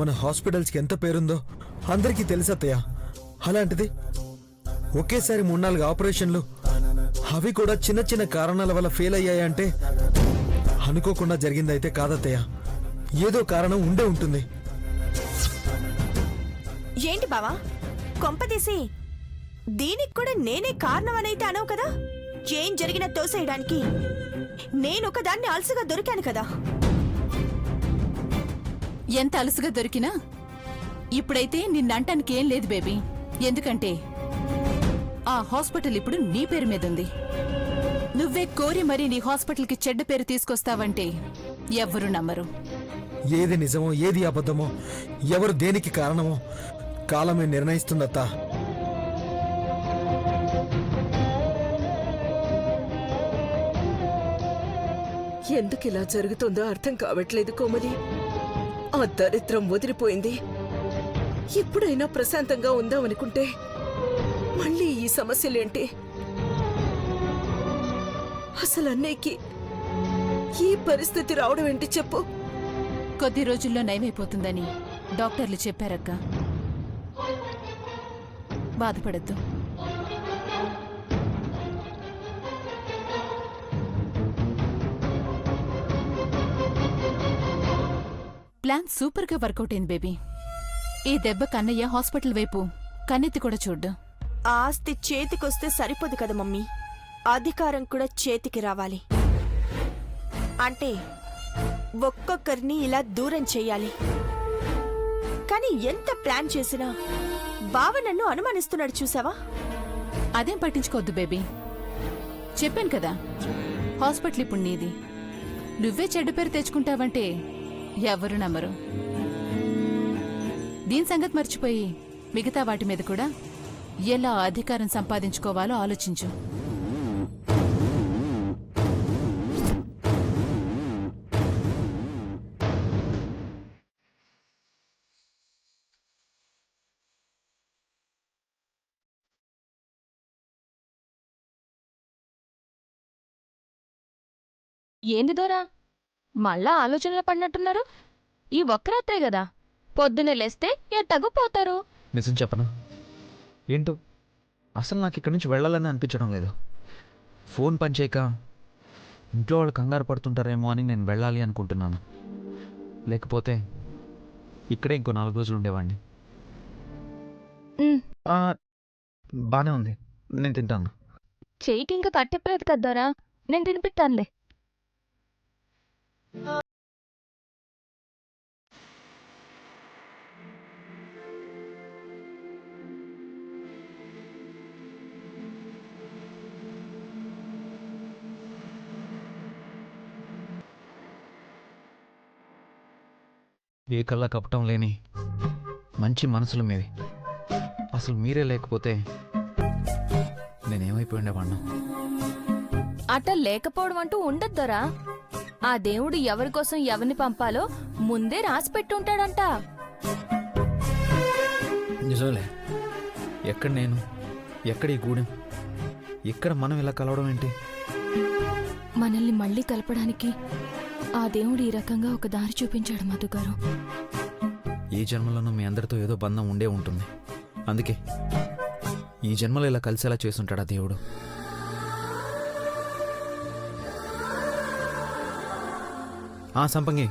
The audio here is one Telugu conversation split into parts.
మన హాస్పిటల్స్కి ఎంత పేరుందో అందరికీ తెలుసత్తయ్య. అలాంటిది ఒకేసారి 3-4 ఆపరేషన్లు, అవి కూడా చిన్న చిన్న కారణాల వల్ల ఫెయిల్ అయ్యాయంటే అనుకోకుండా జరిగిందైతే కాదత్తయ్య. ఏదో కారణం ఉండే ఉంటుంది. ఏంటి బావా, కొంపదీసి దీనికి కూడా నేనే కారణం అనైతే అనవు కదా? ఏం జరిగినా తోసేయడానికి నేనొకదాన్ని అలసుగా దొరికాను కదా. ఎంత అలసుగా దొరికినా ఇప్పుడైతే నిన్నంటానికి ఏం లేదు బేబీ. ఎందుకంటే ఆ హాస్పిటల్ ఇప్పుడు నీ పేరు మీదుంది. నువ్వే కోరి మరీ నీ హాస్పిటల్కి చెడ్డ పేరు తీసుకొస్తావంటే ఎవ్వరూ నమ్మరు. ఏది నిజమో ఏది అబద్ధమో, ఎవరు దేనికి కారణమో కాలమే నిర్ణయిస్తుందత్తా. ఎందుకు ఇలా జరుగుతుందో అర్థం కావట్లేదు కోమలి. ఆ దరిద్రం వదిలిపోయింది. ఎప్పుడైనా ప్రశాంతంగా ఉందామనుకుంటే మళ్ళీ ఈ సమస్యలేంటి? అసలు అన్నయ్యకి ఈ పరిస్థితి రావడం ఏంటి చెప్పు? కొద్ది రోజుల్లో నయమైపోతుందని డాక్టర్లు చెప్పారక్క. బాధపడద్దు. ప్లాన్ సూపర్గా వర్కౌట్ అయింది బేబీ. ఈ దెబ్బ కన్నయ్య హాస్పిటల్ వైపు కన్నెత్తి కూడా చూడ్డు. ఆస్తి చేతికొస్తే సరిపోదు కదా మమ్మీ, అధికారం కూడా చేతికి రావాలి. అంటే ఒక్కొక్కరిని ఇలా దూరం చెయ్యాలి. కానీ ఎంత ప్లాన్ చేసినా బావ నన్ను అనుమానిస్తున్నాడు చూసావా? అదేం పట్టించుకోవద్దు బేబీ. చెప్పాను కదా, హాస్పిటల్ ఇప్పుడు నీది. నువ్వే చెడ్డ పేరు తెచ్చుకుంటావంటే ఎవరు నమ్మరు. దీని సంగతి మర్చిపోయి మిగతా వాటి మీద కూడా ఎలా అధికారం సంపాదించుకోవాలో ఆలోచించు. ఏంది దొరా, మళ్ళా ఆలోచనలు పడినట్టున్నారు? ఈ ఒక్కరాత్రే గదా, పొద్దున్నే లేస్తే ఎట్టగు పోతారు. నిజం చెప్పనా, ఏంటో అసలు నాకు ఇక్కడి నుంచి వెళ్ళాలని అనిపించడం లేదు. ఫోన్ పనిచేయక ఇంట్లో వాళ్ళు కంగారు పడుతుంటారేమో అని నేను వెళ్ళాలి అనుకుంటున్నాను. లేకపోతే ఇక్కడే ఇంకో 4 రోజులు ఉండేవాడిని. బానే ఉంది, నేను తింటాను. చెయ్యికి ఇంకా కట్టెప్పలేదు కద్దారా, నేను తినిపిస్తానులే. ఏ కల్లా కపటం లేని మంచి మనసులు మీవి. అసలు మీరే లేకపోతే నేనేమైపోయి ఉండేవాడినా? అట్ట లేకపోవడం అంటూ ఉండద్దరా. ఆ దేవుడు ఎవరి కోసం ఎవరిని పంపాలో ముందే రాసి పెట్టుంటాడంట. నిజంలే, ఎక్కడ నేను, ఎక్కడ ఈ గూడెం, ఎక్కడ మనం ఇలా కలవడం ఏంటి? మనల్ని మళ్ళీ కలపడానికి ఆ దేవుడు ఈ రకంగా ఒక దారి చూపించాడు మధుగారు. ఈ జన్మలోనూ మీ అందరితో ఏదో బంధం ఉండే ఉంటుంది. అందుకే ఈ జన్మలో ఇలా కలిసేలా చేసుంటాడా దేవుడు. ఆ సంపంగి,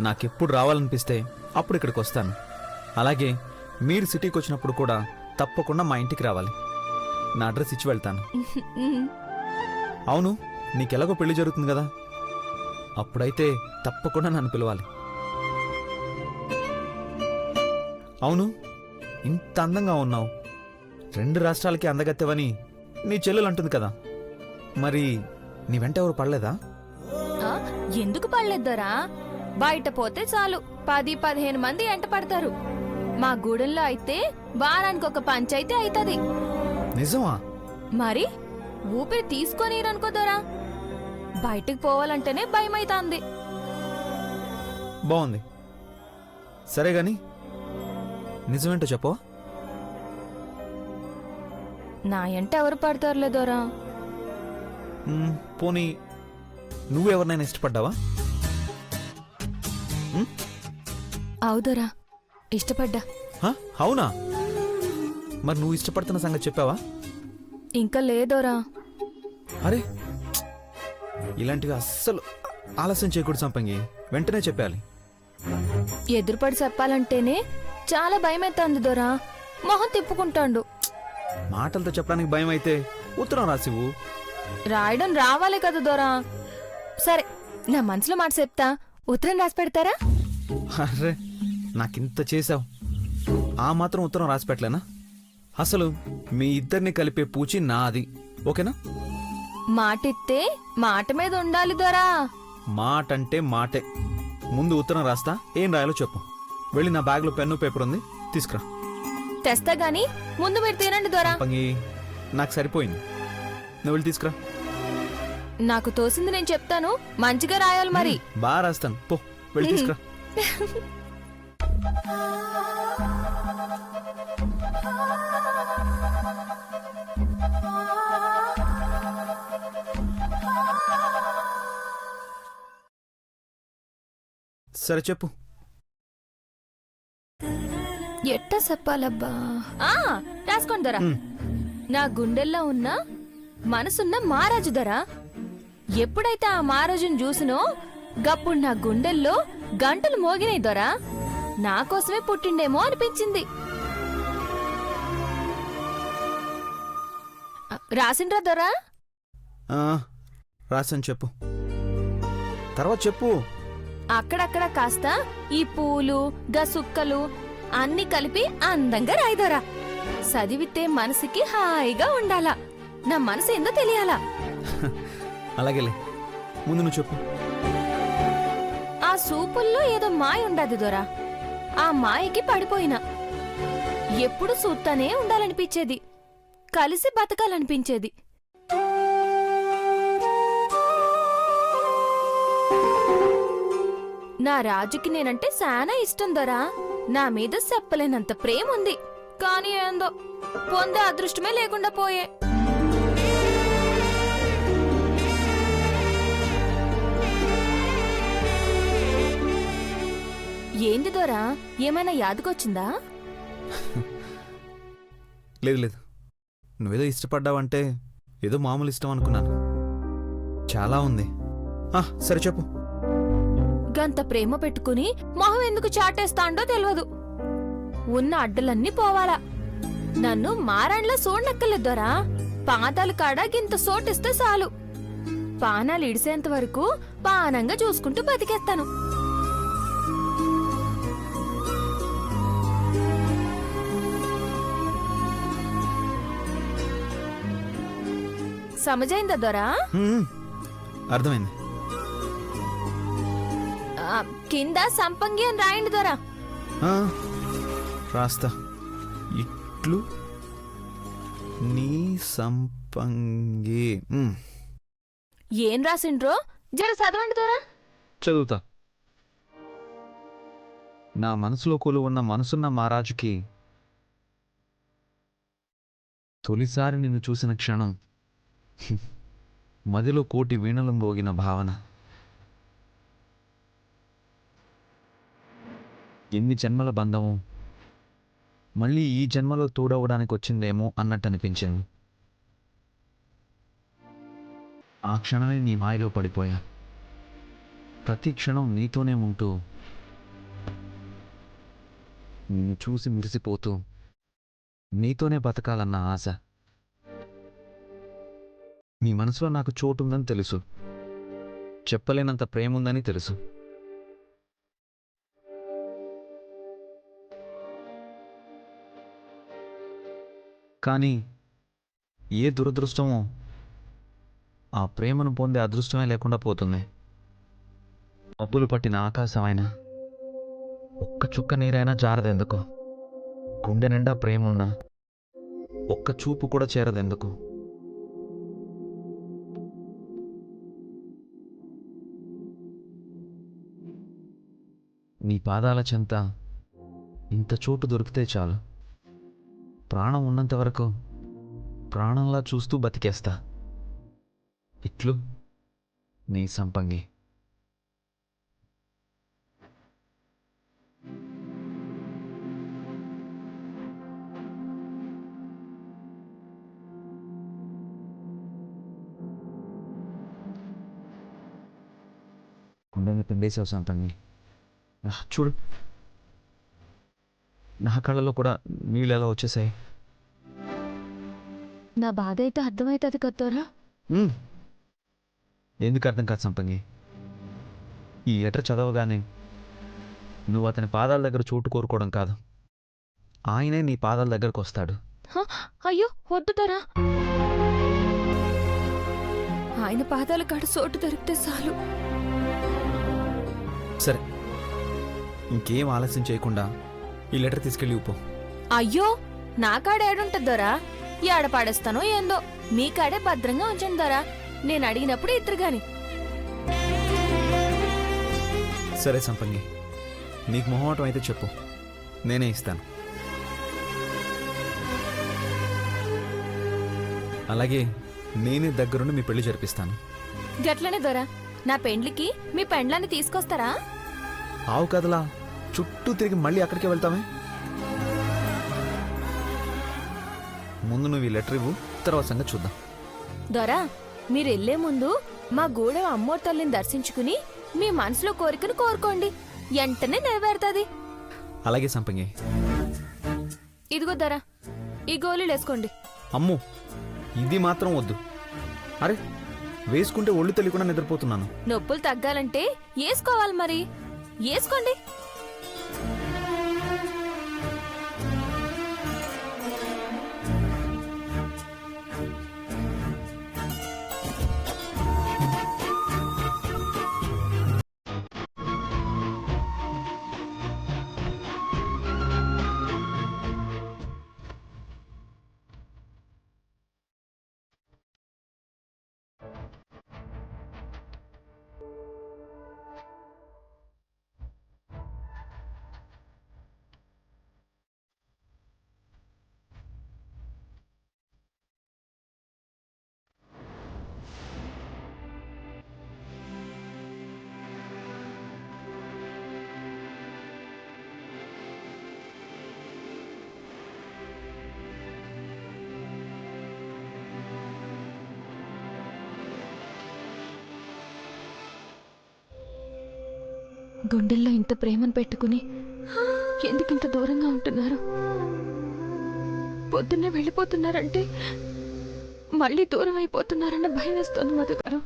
నాకెప్పుడు రావాలనిపిస్తే అప్పుడు ఇక్కడికి వస్తాను. అలాగే మీరు సిటీకి వచ్చినప్పుడు కూడా తప్పకుండా మా ఇంటికి రావాలి. నా అడ్రస్ ఇచ్చి వెళ్తాను. అవును, నీకెలాగో పెళ్లి జరుగుతుంది కదా, అప్పుడైతే తప్పకుండా నన్ను పిలవాలి. అవును, ఇంత అందంగా ఉన్నావు, 2 రాష్ట్రాలకి అందగత్తెవని నీ చెల్లెలు అంటుంది కదా, మరి నీ వెంట ఎవరు పడలేదా? ఎందుకు పడలేద్దరా? బయట పోతే చాలు 10-15 మంది ఎంట పడతారు. మా గూడెంలో అయితే వారానికి ఒక పంచాయితీ అవుతుంది. నిజమా? మరి ఊపిరి తీసుకొనిరనుకోదరా, బయటికి పోవాలంటేనే భయమైతాంది. బాగుంది, సరే గాని నిజమేంటో చెప్పవా? నా ఎంట ఎవరు పడతారులేదోరా? పోనీ నువ్వెవరినైనా ఇష్టపడ్డావా? అవుదరా, ఇష్టపడ్డా. హ? అవునా? మరి నువ్వు ఇష్టపడుతున్న సంగతి చెప్పావా? ఇంకా లేదోరా. అరే, ఇలాంటివి అస్సలు ఆలస్యం చేయకూడదు సంపంగి, వెంటనే చెప్పాలి. ఎదురుపడి చెప్పాలంటేనే చాలా భయమైతుంది దొరా. మొహం తిప్పుకుంటాండు. మాటలతో చెప్పడానికి భయం అయితే ఉత్తరం రాసివు. రాయడం రావాలి కదా దొరా. సరే, నా మనసులో మాట చెప్తా, ఉత్తరం రాసి పెడతారా? అరే, నాకింత చేసావు, ఆ మాత్రం ఉత్తరం రాసి పెట్టలేనా? అసలు మీ ఇద్దరిని కలిపే పూచి నాది, ఓకేనా? మాటిస్తే మాట మీద ఉండాలి దొరా. మాట అంటే మాటే. ముందు ఉత్తరం రాస్తా, ఏం రాయాలో చెప్పు. వెళ్ళి నా బ్యాగ్లో పెన్ను పేపర్ ఉంది, తీసుకురా. తెస్తా గాని ముందు మీరు తినండి దొరా. పంగి, నాకు సరిపోయింది, నువ్వు వెళ్ళి తీసుకురా. నాకు తోసింది నేను చెప్తాను, మంచిగా రాయాలి మరి. బాగా రాస్తాను, పో వెళ్ళి తీసుకురా. సరే చెప్పు. ఎట్టా చెప్పాలబ్బా? రాసుకోండి దొరా. నా గుండెల్లో ఉన్న మనసున్న మారాజు దొరా. ఎప్పుడైతే ఆ మారాజును చూసినో గప్పుడు నా గుండెల్లో గంటలు మోగినాయి దొరా. నా కోసమే పుట్టిండేమో అనిపించింది. రాసిండ్రా దొరా? రాసాను, చెప్పు. తర్వాత చెప్పు. అక్కడక్కడ కాస్త ఈ పూలు గా సుక్కలు అన్ని కలిపి అందంగా రాయిదోరా. చదివితే మనసుకి హాయిగా ఉండాలా. నా మనసు ఏందో తెలియాలా. అలాగేలే, ముందు నువ్వు చెప్పు. ఆ సూపుల్లో ఏదో మాయ ఉండదు దొరా. ఆ మాయకి పడిపోయినా. ఎప్పుడు చూస్తానే ఉండాలనిపించేది, కలిసి బతకాలనిపించేది. నా రాజుకి నేనంటే శానా ఇష్టం దొరా. నా మీద చెప్పలేనంత ప్రేమ ఉంది. కానీ ఏందో పొందే అదృష్టమే లేకుండా పోయే. ఏంది దొరా, ఏమైనా యాదకొచ్చిందా? లేదు లేదు, నువ్వేదో ఇష్టపడ్డావంటే ఏదో మామూలు ఇష్టం అనుకున్నాను. చాలా ఉంది. సరే చెప్పు. గంత ప్రేమ పెట్టుకుని మొహం ఎందుకు చాటేస్తాండో తెలియదు. ఉన్న అడ్డలన్నీ పోవాలా. నన్ను మారాండ్లా చూడనక్కర్లేదోరా. పాదాలు కాడ గింత సోటిస్తే చాలు. పానాలు ఇడిసేంత వరకు పానంగా చూసుకుంటూ బతికేస్తాను. సమజైందా దొరా? అర్థమైంది. కింద సంపంగి అని రాయండి దొరా. రాస్తా. ఇట్లు నీ సంపంగి. ఏం రాసిండ్రో జర చదవండి దొరా. చదువుతా. నా మనసులో కొలువున్న మనసున్న మహారాజుకి తొలిసారి నిన్ను చూసిన క్షణం మదిలో కోటి వీణలు మోగిన భావన. ఎన్ని జన్మల బంధము మళ్ళీ ఈ జన్మలో తోడవడానికి వచ్చిందేమో అన్నట్టు అనిపించింది. ఆ క్షణమే నీ మాయలో పడిపోయా. ప్రతి క్షణం నీతోనే ఉంటూ, నిన్ను చూసి మురిసిపోతూ, నీతోనే బతకాలన్న ఆశ. నీ మనసులో నాకు చోటుందని తెలుసు, చెప్పలేనంత ప్రేమ ఉందని తెలుసు. కానీ ఏ దురదృష్టమో ఆ ప్రేమను పొందే అదృష్టమే లేకుండా పోతుంది. మబ్బులు పట్టిన ఆకాశమైనా ఒక్క చుక్క నీరైనా జారదెందుకు? గుండె నిండా ప్రేమ ఉన్నా ఒక్క చూపు కూడా చేరదెందుకు? నీ పాదాల చెంత ఇంత చోటు దొరికితే చాలు. ప్రాణం ఉన్నంత వరకు ప్రాణంలా చూస్తూ బతికేస్తా. ఇట్లు నీ సంపంగి. గుండెని పిండేసావు సంపంగి. చూడు, నా కళ్ళలో కూడా నీళ్ళు ఎలా వచ్చేసాయి. నా బాధ అయితే అర్థమవుతుంది కదోరా. ఎందుకు అర్థం కాదు సంపంగి? ఈ లెటర్ చదవగానే నువ్వు అతని పాదాల దగ్గర చోటు కోరుకోవడం కాదు, ఆయనే నీ పాదాల దగ్గరకు వస్తాడు. అయ్యో వద్దు దొరా. ఆయన పాదాల కాడ చోటు దొరికితే చాలు. సరే, ఇంకేం ఆలస్యం చేయకుండా ఈ లెటర్ తీసుకెళ్ళి ఇవ్వు. అయ్యో నా కాడ ఏడుంటది దొరా. ఏడ పాడేస్తానో ఏందో. మీ కాడే భద్రంగా ఉంచండి దొరా. నేను అడిగినప్పుడు ఇద్దరు గాని. సరే సంపంగి, నీకు మొహమాటం అయితే చెప్పు, నేనే ఇస్తాను. అలాగే నేనే దగ్గరుండి మీ పెళ్లి జరిపిస్తాను. గట్లనే దొరా. నా పెండ్లికి మీ పెండ్లాన్ని తీసుకొస్తారా? ఆవు కదలా, చుట్టూ తిరిగి మళ్ళీ అక్కడికే వెళ్తామే. ముందు నువ్వు ఈ లెటర్ ఇవ్వు, తర్వాత సంగతి చూద్దాం. దొరా, మీరు వెళ్లే ముందు మా గూడెం అమ్మోరు తల్లిని దర్శించుకుని మీ మనసులో కోరికను కోరుకోండి, వెంటనే నెరవేరుతుంది. అలాగే సంపంగి. ఇదిగో దొరా, ఈ గోళీలు వేసుకోండి. అమ్ము, ఇది మాత్రం వద్దు. అరే, వేసుకుంటే ఒళ్ళు తెలియకుండా నిద్రపోతున్నాను. నొప్పులు తగ్గాలంటే వేసుకోవాలి మరి. వేసుకోండి. గుండెల్లో ఇంత ప్రేమను పెట్టుకుని ఎందుకు ఇంత దూరంగా ఉంటున్నారు? పొద్దున్నే వెళ్ళిపోతున్నారంటే మళ్ళీ దూరం అయిపోతున్నారన్న భయం వేస్తుంది మధు గారు.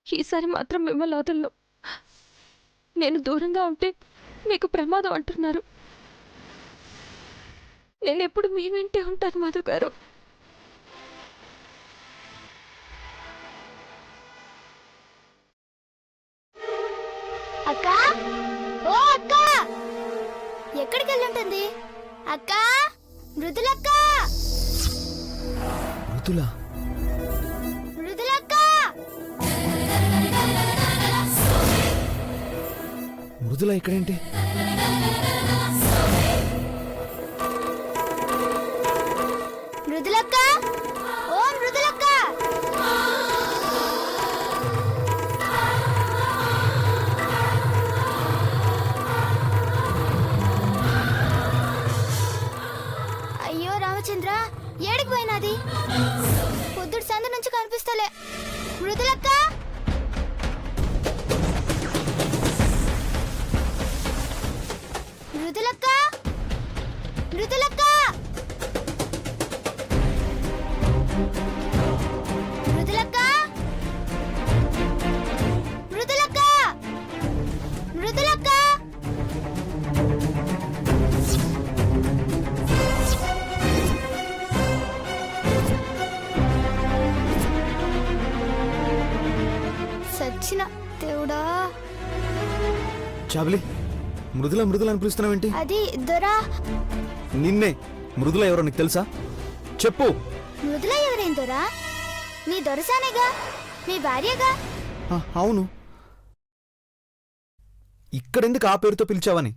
ఈసారి మాత్రం మిమ్మల్ని వదలను. నేను దూరంగా ఉంటే మీకు ప్రమాదం అంటున్నారు. నేను ఎప్పుడు మీ వెంటే ఉంటాను మధు గారు. అక్క, ఓ అక్క, ఎక్కడికి వెళ్ళుంటుంది? అక్క, మృదులక్క, మృదుల, మృదులక్క, మృదుల ఇక్కడేంటి? మృదులక్క, ఓ మృదులక్క. అయ్యో రామచంద్ర, ఏడికి పోయినది? పొద్దుడు సందు నుంచి కనిపిస్తలే. మృదులక్క, మృదులక్క, మృదులక్క, మృదులక్క, మృదులక్క, మృదులక్క. సచ్చిన దేవుడా. చాబలి, మృదుల మృదుల అని పిలుస్తున్నావేంటి? అది దొరా. నిన్నే. మృదుల ఎవరో నీకు తెలుసా? చెప్పు. మృదుల ఎవరేం దొరా? నీ దొరసానేగా, మీ భార్యగా. అవును. ఇక్కడెందుకు ఆ పేరుతో పిలిచావని?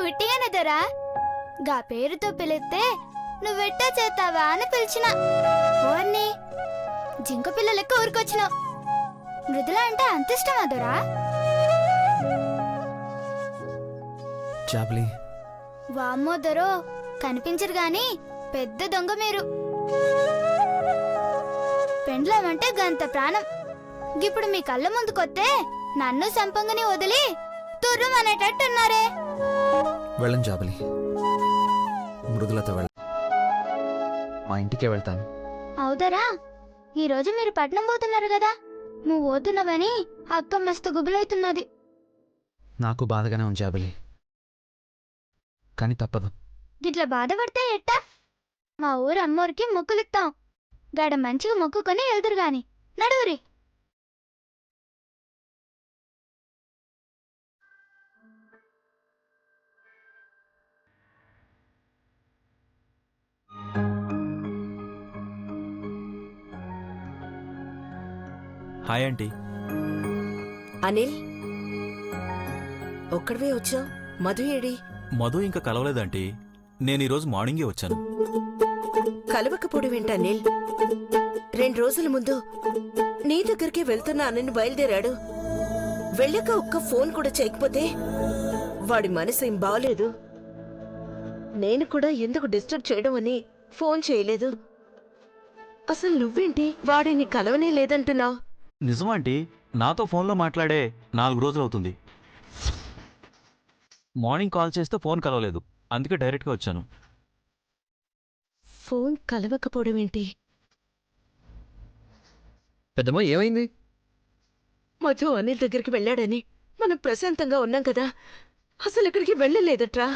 ఉట్టిగానే దొరా, గా పేరుతో పిలిస్తే నువ్వెట్టా చేస్తావా అని పిలిచిన. ఓర్ని జింక పిల్ల లెక్క ఊరుకొచ్చినావు. మృదుల అంటే అంత ఇష్టమా దొరా? చాబలి, వామ్మో దొరో, కనిపించరు గాని పెద్ద దొంగ మీరు. పెండ్లామంటే గంత ప్రాణం. ఇప్పుడు మీ కళ్ళ ముందుకొస్తే నన్ను సంపంగని వదిలి తుర్రం అనేటట్టున్నారే. వెళ్ళను జాబలి, మృదులతో వెళ్ళ, మా ఇంటికే వెళ్తాను. అవుదరా, ఈ రోజు మీరు పట్నం పోతున్నారు కదా, నువ్వు పోతున్నావని అక్క మస్తు గుబులైతున్నది. నాకు బాధగానే ఉంది జాబలి, కానీ తప్పదు. గిట్ల బాధపడితే ఎట్టా? మా ఊరు అమ్మోరికి మొక్కులిస్తాం, గాడ మంచిగా మొక్కుకొని వెళ్తురు గాని. నడువురి. Hi aunty. అనిల్, ఒక్కడివే వచ్చావు? మధు ఏడి? మధు ఇంకా కలవలేదంటీ. నేను ఈరోజు మార్నింగే వచ్చాను. కలవకపోవడం ఏంటి అనిల్? 2 రోజుల ముందు నీ దగ్గరికి వెళ్తున్నా అని బయలుదేరాడు. వెళ్ళాక ఒక్క ఫోన్ కూడా చేయకపోతే వాడి మనసు ఏం బాగలేదు. నేను కూడా ఎందుకు డిస్టర్బ్ చేయడం అని ఫోన్ చేయలేదు. అసలు నువ్వేంటి వాడిని కలవనే లేదంటున్నావు? నిజమాంటీ, నాతో ఫోన్లో మాట్లాడే 4 రోజులవుతుంది. మార్నింగ్ కాల్ చేస్తే ఫోన్ కలవలేదు, అందుకే డైరెక్ట్గా వచ్చాను. ఫోన్ కలవకపోవడం ఏంటి? పెద్దమ్మ ఏమైంది? మధు అనిల్ దగ్గరికి వెళ్ళాడని మనం ప్రశాంతంగా ఉన్నాం కదా, అసలు ఇక్కడికి వెళ్ళలేదట్రా.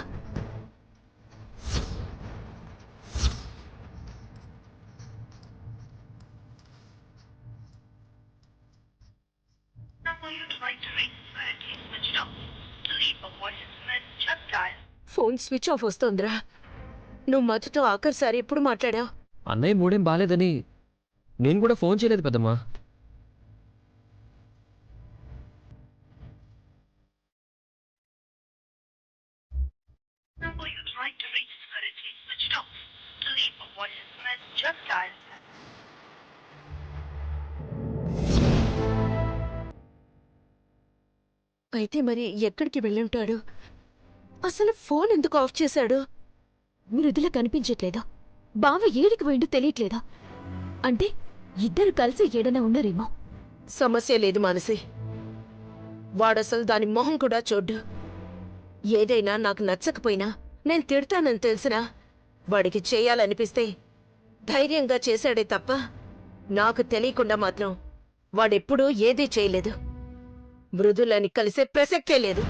ఫోన్ స్విచ్ ఆఫ్ వస్తోందిరా. నువ్వు మధుతో ఆఖరిసారి ఎప్పుడు మాట్లాడావు? అన్నయ్య మూడేం బాలేదని నేను కూడా ఫోన్ చేయలేదు పెద్దమ్మా. అయితే మరి ఎక్కడికి వెళ్ళుంటాడు? అసలు ఫోన్ ఎందుకు ఆఫ్ చేశాడు? మృదుల కనిపించట్లేదా? బావ ఏడికి పోయిండు తెలియట్లేదా? అంటే ఇద్దరు కలిసి ఏడనే ఉండరేమో. సమస్య లేదు మానసి, వాడసలు దాని మొహం కూడా చూడ్డు. ఏదైనా నాకు నచ్చకపోయినా నేను తిడతానని తెలిసినా వాడికి చేయాలనిపిస్తే ధైర్యంగా చేశాడే తప్ప నాకు తెలియకుండా మాత్రం వాడెప్పుడూ ఏదీ చేయలేదు. మృదులని కలిసే ప్రసక్తే లేదు.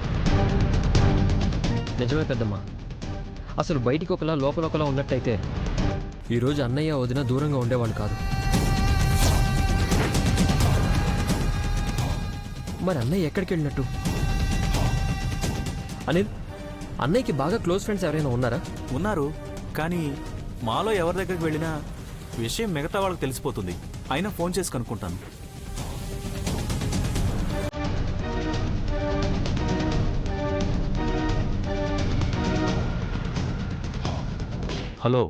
నిజమే పెద్దమ్మా, అసలు బయటికి ఒకలా లోపల ఒకలా ఉన్నట్టయితే ఈరోజు అన్నయ్య వదిన దూరంగా ఉండేవాళ్ళు కాదు. మరి అన్నయ్య ఎక్కడికి వెళ్ళినట్టు? అనిల్, అన్నయ్యకి బాగా క్లోజ్ ఫ్రెండ్స్ ఎవరైనా ఉన్నారా? ఉన్నారు, కానీ మాలో ఎవరి దగ్గరికి వెళ్ళినా విషయం మిగతా వాళ్ళకి తెలిసిపోతుంది. అయినా ఫోన్ చేసి కనుక్కుంటాను. హలో.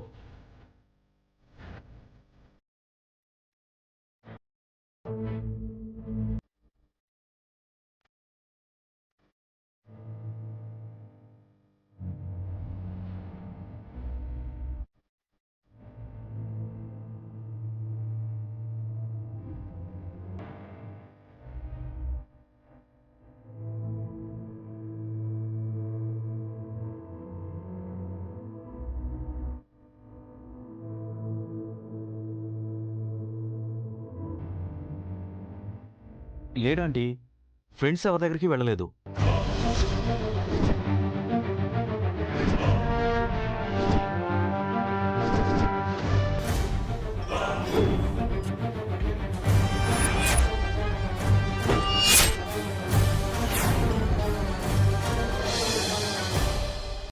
లేడంటీ, ఫ్రెండ్స్ ఎవరి దగ్గరికి వెళ్ళలేదు.